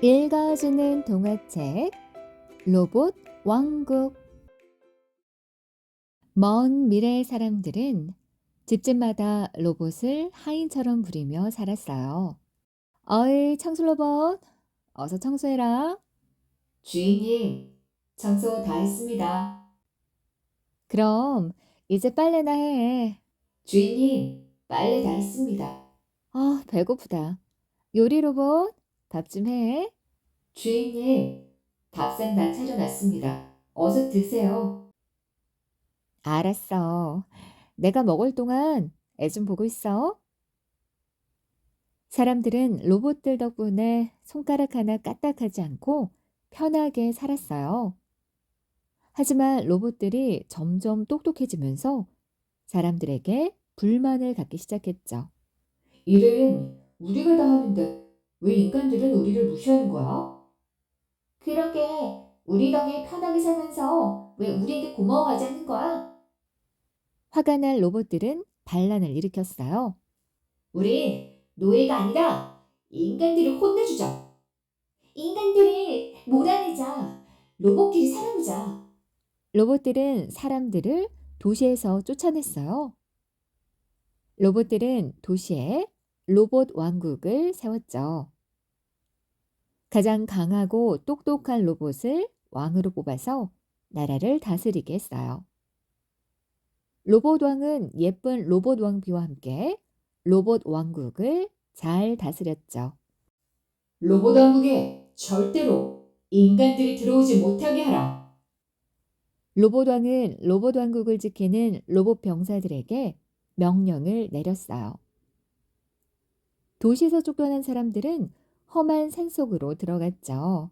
읽어주는 동화책 로봇 왕국. 먼 미래의 사람들은 집집마다 로봇을 하인처럼 부리며 살았어요. 어이, 청소 로봇, 어서 청소해라. 주인님, 청소 다 했습니다. 그럼 이제 빨래나 해. 주인님, 빨래 다 했습니다. 아, 배고프다. 요리 로봇, 밥 좀 해. 주인님, 밥상 다 차려놨습니다. 어서 드세요. 알았어. 내가 먹을 동안 애 좀 보고 있어. 사람들은 로봇들 덕분에 손가락 하나 까딱하지 않고 편하게 살았어요. 하지만 로봇들이 점점 똑똑해지면서 사람들에게 불만을 갖기 시작했죠. 일은 우리가 다 하는데 왜 인간들은 우리를 무시하는 거야? 그러게, 우리 덕에 편하게 살면서 왜 우리에게 고마워하지 않는 거야? 화가 난 로봇들은 반란을 일으켰어요. 우린 노예가 아니라 인간들을 혼내주자. 인간들을 몰아내자. 로봇끼리 살아보자. 로봇들은 사람들을 도시에서 쫓아냈어요. 로봇들은 도시에 로봇 왕국을 세웠죠. 가장 강하고 똑똑한 로봇을 왕으로 뽑아서 나라를 다스리게 했어요. 로봇 왕은 예쁜 로봇 왕비와 함께 로봇 왕국을 잘 다스렸죠. 로봇 왕국에 절대로 인간들이 들어오지 못하게 하라. 로봇 왕은 로봇 왕국을 지키는 로봇 병사들에게 명령을 내렸어요. 도시에서 쫓겨난 사람들은 험한 산속으로 들어갔죠.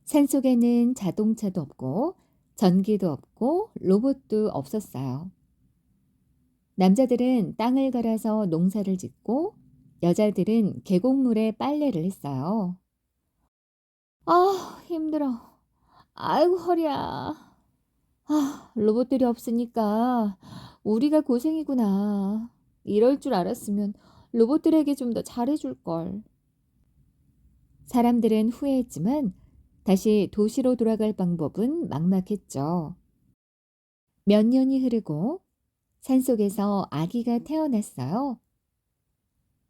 산속에는 자동차도 없고 전기도 없고 로봇도 없었어요. 남자들은 땅을 갈아서 농사를 짓고 여자들은 계곡물에 빨래를 했어요. 아, 힘들어. 아이고, 허리야. 아, 로봇들이 없으니까 우리가 고생이구나. 이럴 줄 알았으면 로봇들에게 좀 더 잘해줄 걸. 사람들은 후회했지만 다시 도시로 돌아갈 방법은 막막했죠. 몇 년이 흐르고 산속에서 아기가 태어났어요.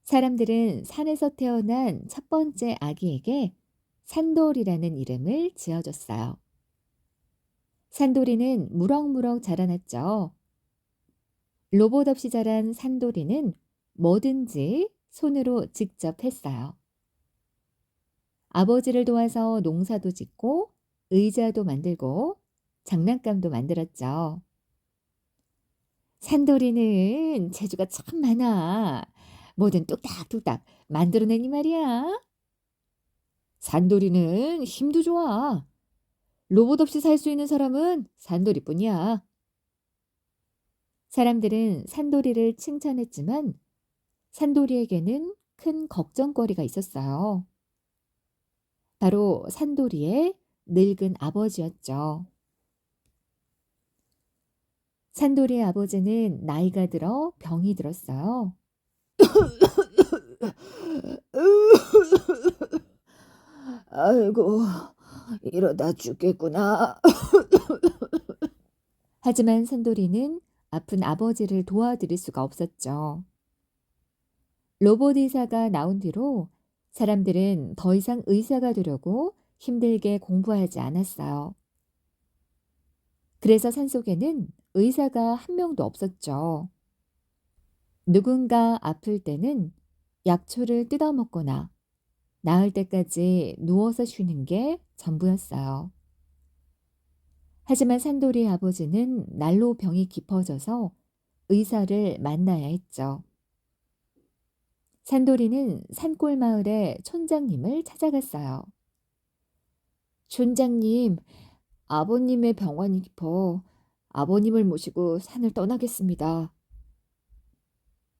사람들은 산에서 태어난 첫 번째 아기에게 산돌이라는 이름을 지어줬어요. 산돌이는 무럭무럭 자라났죠. 로봇 없이 자란 산돌이는 뭐든지 손으로 직접 했어요. 아버지를 도와서 농사도 짓고 의자도 만들고 장난감도 만들었죠. 산돌이는 재주가 참 많아. 뭐든 뚝딱뚝딱 만들어내니 말이야. 산돌이는 힘도 좋아. 로봇 없이 살 수 있는 사람은 산돌이뿐이야. 사람들은 산돌이를 칭찬했지만 산돌이에게는 큰 걱정거리가 있었어요. 바로 산돌이의 늙은 아버지였죠. 산돌이의 아버지는 나이가 들어 병이 들었어요. 아이고, 이러다 죽겠구나. 하지만 산돌이는 아픈 아버지를 도와드릴 수가 없었죠. 로봇 의사가 나온 뒤로 사람들은 더 이상 의사가 되려고 힘들게 공부하지 않았어요. 그래서 산속에는 의사가 한 명도 없었죠. 누군가 아플 때는 약초를 뜯어먹거나 나을 때까지 누워서 쉬는 게 전부였어요. 하지만 산돌이의 아버지는 날로 병이 깊어져서 의사를 만나야 했죠. 산돌이는 산골 마을의 촌장님을 찾아갔어요. 촌장님, 아버님의 병환이 깊어 아버님을 모시고 산을 떠나겠습니다.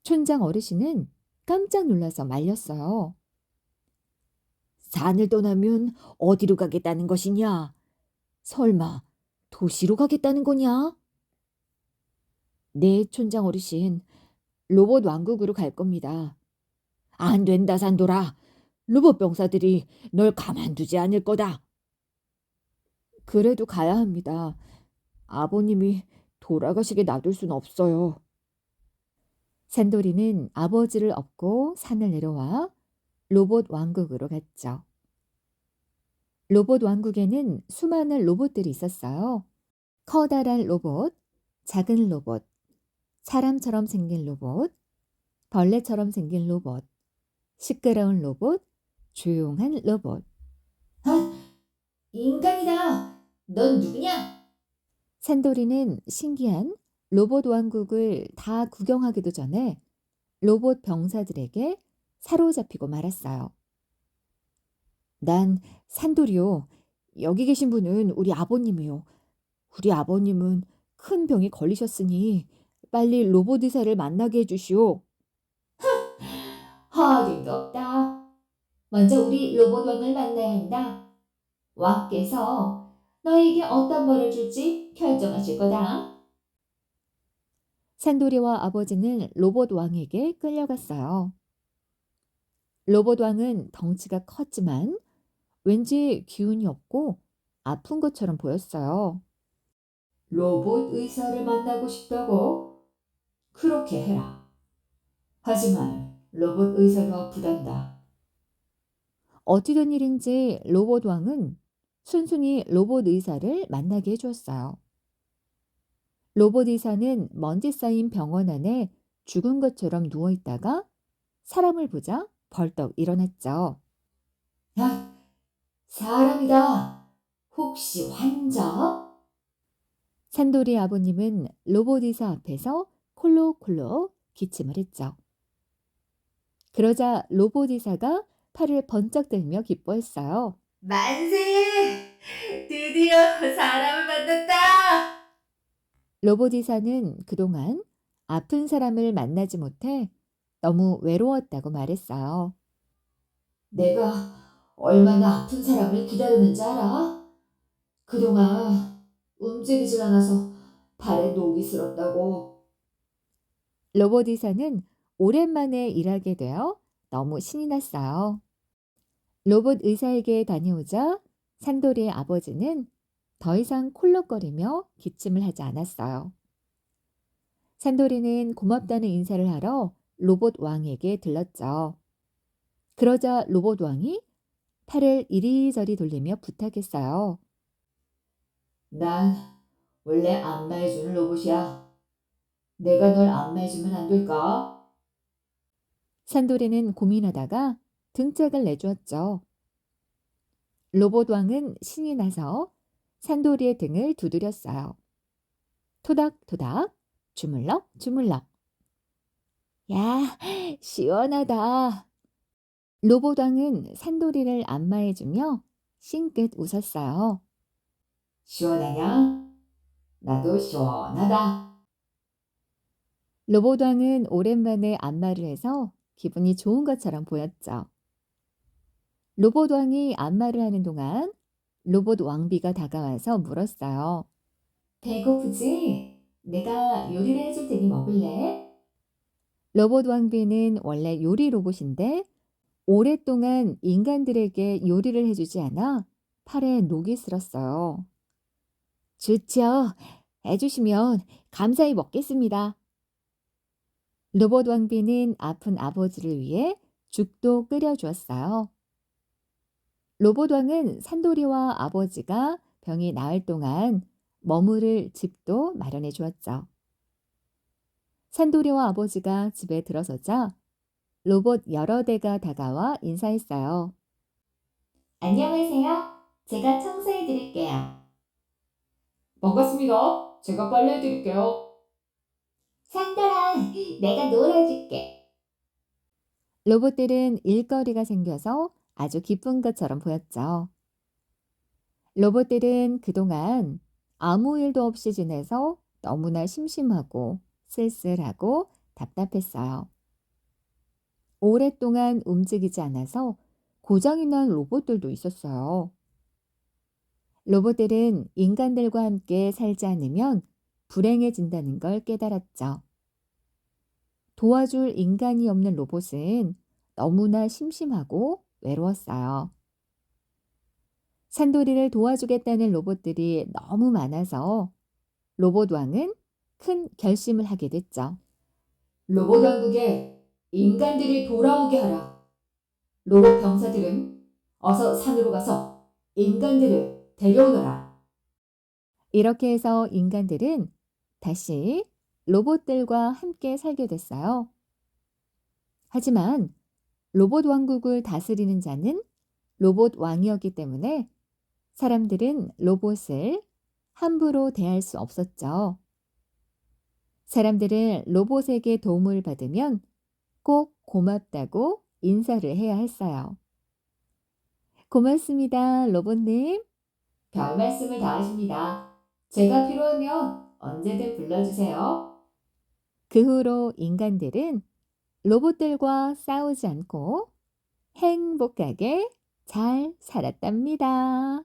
촌장 어르신은 깜짝 놀라서 말렸어요. 산을 떠나면 어디로 가겠다는 것이냐? 설마 도시로 가겠다는 거냐? 네, 촌장 어르신. 로봇 왕국으로 갈 겁니다. 안 된다, 산돌아. 로봇 병사들이 널 가만두지 않을 거다. 그래도 가야 합니다. 아버님이 돌아가시게 놔둘 순 없어요. 산돌이는 아버지를 업고 산을 내려와 로봇 왕국으로 갔죠. 로봇 왕국에는 수많은 로봇들이 있었어요. 커다란 로봇, 작은 로봇, 사람처럼 생긴 로봇, 벌레처럼 생긴 로봇, 시끄러운 로봇, 조용한 로봇. 아, 인간이다. 넌 누구냐? 산돌이는 신기한 로봇 왕국을 다 구경하기도 전에 로봇 병사들에게 사로잡히고 말았어요. 난 산돌이요. 여기 계신 분은 우리 아버님이요. 우리 아버님은 큰 병에 걸리셨으니 빨리 로봇 의사를 만나게 해주시오. 어림도 없다. 먼저 우리 로봇 왕을 만나야 한다. 왕께서 너에게 어떤 벌을 줄지 결정하실 거다. 산도리와 아버지는 로봇 왕에게 끌려갔어요. 로봇 왕은 덩치가 컸지만 왠지 기운이 없고 아픈 것처럼 보였어요. 로봇 의사를 만나고 싶다고? 그렇게 해라. 하지만 로봇 의사도 아프단다. 어찌된 일인지 로봇 왕은 순순히 로봇 의사를 만나게 해주었어요. 로봇 의사는 먼지 쌓인 병원 안에 죽은 것처럼 누워있다가 사람을 보자 벌떡 일어났죠. 아, 사람이다. 혹시 환자? 산돌이 아버님은 로봇 의사 앞에서 콜록콜록 기침을 했죠. 그러자 로봇 의사가 팔을 번쩍 들며 기뻐했어요. 만세! 드디어 사람을 만났다! 로봇 의사는 그동안 아픈 사람을 만나지 못해 너무 외로웠다고 말했어요. 내가 얼마나 아픈 사람을 기다렸는지 알아? 그동안 움직이질 않아서 발에 녹이 슬었다고. 로봇 의사는 오랜만에 일하게 되어 너무 신이 났어요. 로봇 의사에게 다녀오자 산돌이의 아버지는 더 이상 콜록거리며 기침을 하지 않았어요. 산돌이는 고맙다는 인사를 하러 로봇 왕에게 들렀죠. 그러자 로봇 왕이 팔을 이리저리 돌리며 부탁했어요. 난 원래 안마해주는 로봇이야. 내가 널 안마해주면 안 될까? 산돌이는 고민하다가 등짝을 내주었죠. 로봇 왕은 신이 나서 산돌이의 등을 두드렸어요. 토닥토닥, 주물럭 주물럭. 야, 시원하다. 로봇 왕은 산돌이를 안마해주며 싱긋 웃었어요. 시원하냐? 나도 시원하다. 로봇 왕은 오랜만에 안마를 해서 기분이 좋은 것처럼 보였죠. 로봇 왕이 안마를 하는 동안 로봇 왕비가 다가와서 물었어요. 배고프지? 내가 요리를 해줄 테니 먹을래? 로봇 왕비는 원래 요리 로봇인데 오랫동안 인간들에게 요리를 해주지 않아 팔에 녹이 슬었어요. 좋죠. 해주시면 감사히 먹겠습니다. 로봇 왕비는 아픈 아버지를 위해 죽도 끓여주었어요. 로봇 왕은 산돌이와 아버지가 병이 나을 동안 머무를 집도 마련해 주었죠. 산돌이와 아버지가 집에 들어서자 로봇 여러 대가 다가와 인사했어요. 안녕하세요. 제가 청소해 드릴게요. 반갑습니다. 제가 빨래 해드릴게요. 산돌아, 내가 놀아줄게. 로봇들은 일거리가 생겨서 아주 기쁜 것처럼 보였죠. 로봇들은 그동안 아무 일도 없이 지내서 너무나 심심하고 쓸쓸하고 답답했어요. 오랫동안 움직이지 않아서 고장이 난 로봇들도 있었어요. 로봇들은 인간들과 함께 살지 않으면 불행해진다는 걸 깨달았죠. 도와줄 인간이 없는 로봇은 너무나 심심하고 외로웠어요. 산돌이를 도와주겠다는 로봇들이 너무 많아서 로봇 왕은 큰 결심을 하게 됐죠. 로봇 왕국에 인간들이 돌아오게 하라. 로봇 병사들은 어서 산으로 가서 인간들을 데려오너라. 이렇게 해서 인간들은 다시 로봇들과 함께 살게 됐어요. 하지만 로봇 왕국을 다스리는 자는 로봇 왕이었기 때문에 사람들은 로봇을 함부로 대할 수 없었죠. 사람들은 로봇에게 도움을 받으면 꼭 고맙다고 인사를 해야 했어요. 고맙습니다, 로봇님. 별 말씀을 다 하십니다. 제가 필요하면 언제든 불러주세요. 그 후로 인간들은 로봇들과 싸우지 않고 행복하게 잘 살았답니다.